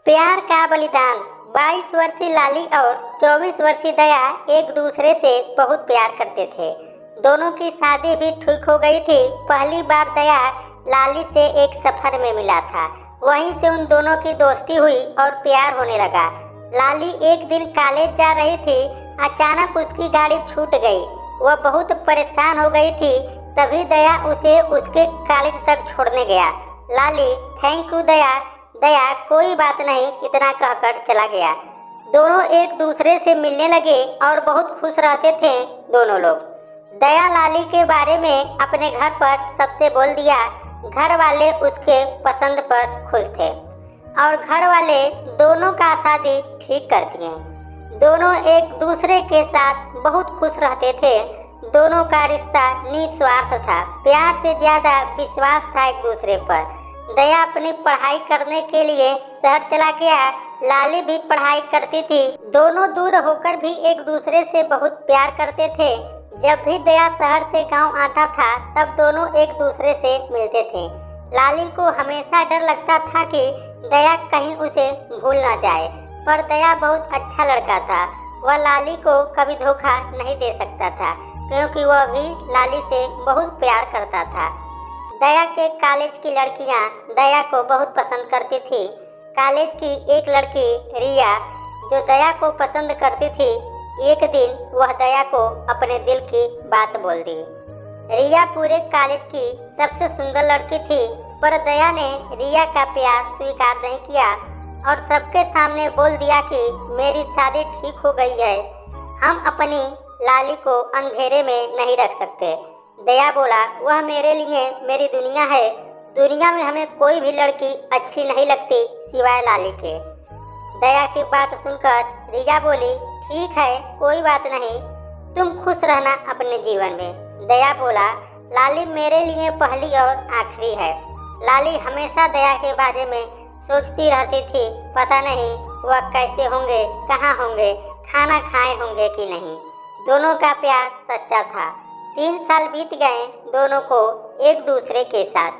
प्यार का बलिदान। 22 वर्षीय लाली और 24 वर्षीय दया एक दूसरे से बहुत प्यार करते थे। दोनों की शादी भी ठीक हो गई थी। पहली बार दया लाली से एक सफर में मिला था। वहीं से उन दोनों की दोस्ती हुई और प्यार होने लगा। लाली एक दिन कॉलेज जा रही थी। अचानक उसकी गाड़ी छूट गई। वह बहुत परेशान हो गई थी। तभी दया उसे उसके कॉलेज तक छोड़ने गया। लाली, थैंक यू दया। दया, कोई बात नहीं, इतना कहकर चला गया। दोनों एक दूसरे से मिलने लगे और बहुत खुश रहते थे दोनों लोग। दया लाली के बारे में अपने घर पर सबसे बोल दिया। घर वाले उसके पसंद पर खुश थे और घर वाले दोनों का शादी ठीक कर दिए। दोनों एक दूसरे के साथ बहुत खुश रहते थे। दोनों का रिश्ता निस्वार्थ था। प्यार से ज्यादा विश्वास था एक दूसरे पर। दया अपनी पढ़ाई करने के लिए शहर चला गया। लाली भी पढ़ाई करती थी। दोनों दूर होकर भी एक दूसरे से बहुत प्यार करते थे। जब भी दया शहर से गांव आता था तब दोनों एक दूसरे से मिलते थे। लाली को हमेशा डर लगता था कि दया कहीं उसे भूल न जाए, पर दया बहुत अच्छा लड़का था। वह लाली को कभी धोखा नहीं दे सकता था क्योंकि वह भी लाली से बहुत प्यार करता था। दया के कॉलेज की लड़कियां दया को बहुत पसंद करती थी। कॉलेज की एक लड़की रिया जो दया को पसंद करती थी, एक दिन वह दया को अपने दिल की बात बोल दी। रिया पूरे कॉलेज की सबसे सुंदर लड़की थी, पर दया ने रिया का प्यार स्वीकार नहीं किया और सबके सामने बोल दिया कि मेरी शादी ठीक हो गई है, हम अपनी लाली को अंधेरे में नहीं रख सकते। दया बोला, वह मेरे लिए मेरी दुनिया है। दुनिया में हमें कोई भी लड़की अच्छी नहीं लगती सिवाय लाली के। दया की बात सुनकर रिया बोली, ठीक है, कोई बात नहीं, तुम खुश रहना अपने जीवन में। दया बोला, लाली मेरे लिए पहली और आखिरी है। लाली हमेशा दया के बारे में सोचती रहती थी, पता नहीं वह कैसे होंगे, कहाँ होंगे, खाना खाए होंगे कि नहीं। दोनों का प्यार सच्चा था। 3 साल बीत गए दोनों को एक दूसरे के साथ।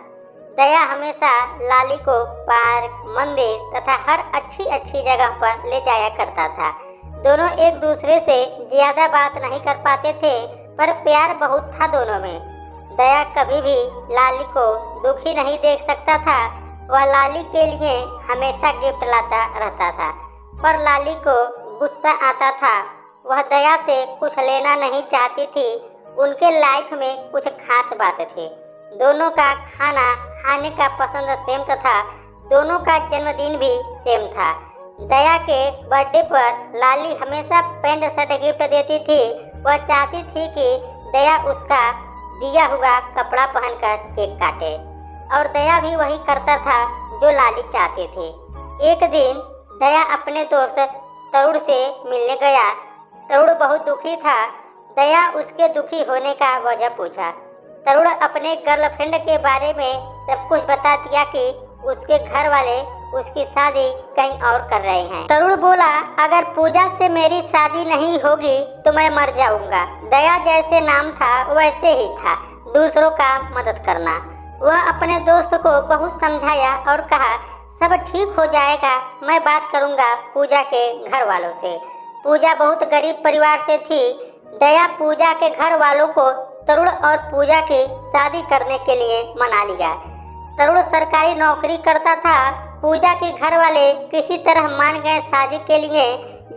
दया हमेशा लाली को पार्क, मंदिर तथा हर अच्छी जगह पर ले जाया करता था। दोनों एक दूसरे से ज्यादा बात नहीं कर पाते थे, पर प्यार बहुत था दोनों में। दया कभी भी लाली को दुखी नहीं देख सकता था। वह लाली के लिए हमेशा गिफ्ट लाता रहता था, पर लाली को गुस्सा आता था। वह दया से कुछ लेना नहीं चाहती थी। उनके लाइफ में कुछ खास बात थी। दोनों का खाना खाने का पसंद सेम था। दोनों का जन्मदिन भी सेम था। दया के बर्थडे पर लाली हमेशा पैंट शर्ट गिफ्ट देती थी। वह चाहती थी कि दया उसका दिया हुआ कपड़ा पहनकर केक काटे और दया भी वही करता था जो लाली चाहती थी। एक दिन दया अपने दोस्त तरुण से मिलने गया। तरुण बहुत दुखी था। दया उसके दुखी होने का वजह पूछा। तरुण अपने गर्लफ्रेंड के बारे में सब कुछ बता दिया कि उसके घर वाले उसकी शादी कहीं और कर रहे हैं। तरुण बोला, अगर पूजा से मेरी शादी नहीं होगी तो मैं मर जाऊंगा। दया जैसे नाम था वैसे ही था, दूसरों का मदद करना। वह अपने दोस्त को बहुत समझाया और कहा, सब ठीक हो जाएगा, मैं बात करूंगा पूजा के घर वालों से। पूजा बहुत गरीब परिवार से थी। दया पूजा के घर वालों को तरुण और पूजा की शादी करने के लिए मना लिया। तरुण सरकारी नौकरी करता था। पूजा के घर वाले किसी तरह मान गए शादी के लिए,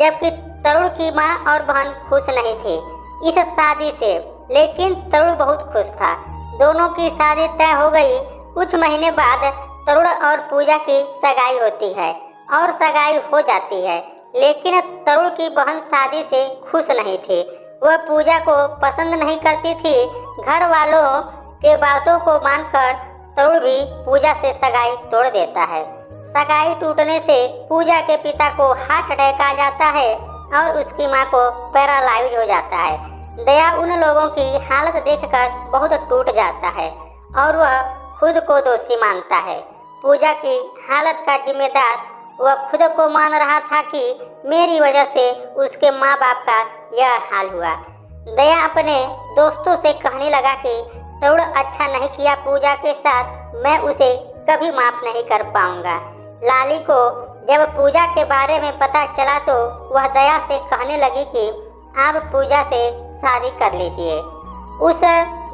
जबकि तरुण की मां और बहन खुश नहीं थी इस शादी से, लेकिन तरुण बहुत खुश था। दोनों की शादी तय हो गई। कुछ महीने बाद तरुण और पूजा की सगाई होती है और सगाई हो जाती है, लेकिन तरुण की बहन शादी से खुश नहीं थी। वह पूजा को पसंद नहीं करती थी। घर वालों के बातों को मानकर तरुण भी पूजा से सगाई तोड़ देता है। सगाई टूटने से पूजा के पिता को हार्ट अटैक आ जाता है और उसकी मां को पैरालाइज हो जाता है। दया उन लोगों की हालत देखकर बहुत टूट जाता है और वह खुद को दोषी मानता है। पूजा की हालत का जिम्मेदार वह खुद को मान रहा था कि मेरी वजह से उसके माँ बाप का यह हाल हुआ। दया अपने दोस्तों से कहने लगा कि तरुण अच्छा नहीं किया पूजा के साथ, मैं उसे कभी माफ नहीं कर पाऊंगा। लाली को जब पूजा के बारे में पता चला तो वह दया से कहने लगी कि आप पूजा से शादी कर लीजिए, उस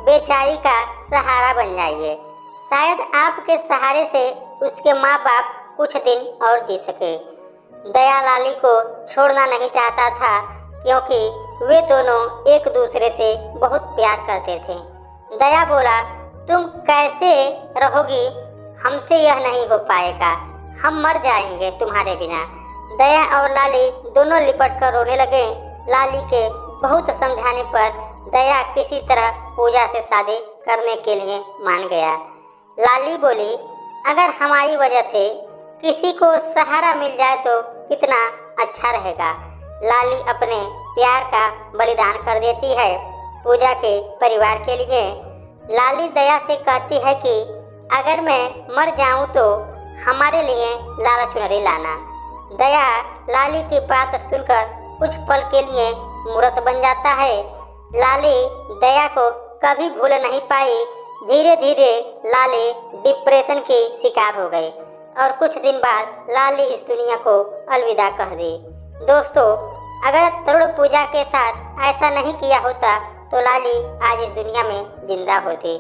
बेचारी का सहारा बन जाइए। शायद आपके सहारे से उसके माँ बाप कुछ दिन और जी सके। दया लाली को छोड़ना नहीं चाहता था क्योंकि वे दोनों एक दूसरे से बहुत प्यार करते थे। दया बोला, तुम कैसे रहोगी, हमसे यह नहीं हो पाएगा, हम मर जाएंगे तुम्हारे बिना। दया और लाली दोनों लिपट कर रोने लगे। लाली के बहुत समझाने पर दया किसी तरह पूजा से शादी करने के लिए मान गया। लाली बोली, अगर हमारी वजह से किसी को सहारा मिल जाए तो कितना अच्छा रहेगा। लाली अपने प्यार का बलिदान कर देती है पूजा के परिवार के लिए। लाली दया से कहती है कि अगर मैं मर जाऊं तो हमारे लिए लाल चुनरी लाना। दया लाली की बात सुनकर कुछ पल के लिए मूर्त बन जाता है। लाली दया को कभी भूल नहीं पाई। धीरे धीरे लाली डिप्रेशन की शिकार हो गई और कुछ दिन बाद लाली इस दुनिया को अलविदा कह दी। दोस्तों, अगर तरुण पूजा के साथ ऐसा नहीं किया होता तो लाली आज इस दुनिया में जिंदा होती।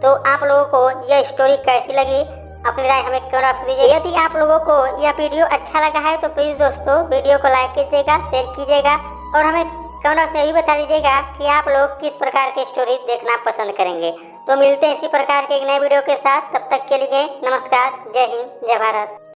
तो आप लोगों को यह स्टोरी कैसी लगी, अपनी राय हमें कमेंट बॉक्स में दीजिए। यदि आप लोगों को यह वीडियो अच्छा लगा है तो प्लीज़ दोस्तों वीडियो को लाइक कीजिएगा, शेयर कीजिएगा और हमें कमेंट बॉक्स में भी बता दीजिएगा कि आप लोग किस प्रकार की स्टोरी देखना पसंद करेंगे। तो मिलते हैं इसी प्रकार के एक नए वीडियो के साथ। तब तक के लिए नमस्कार, जय हिंद, जय भारत।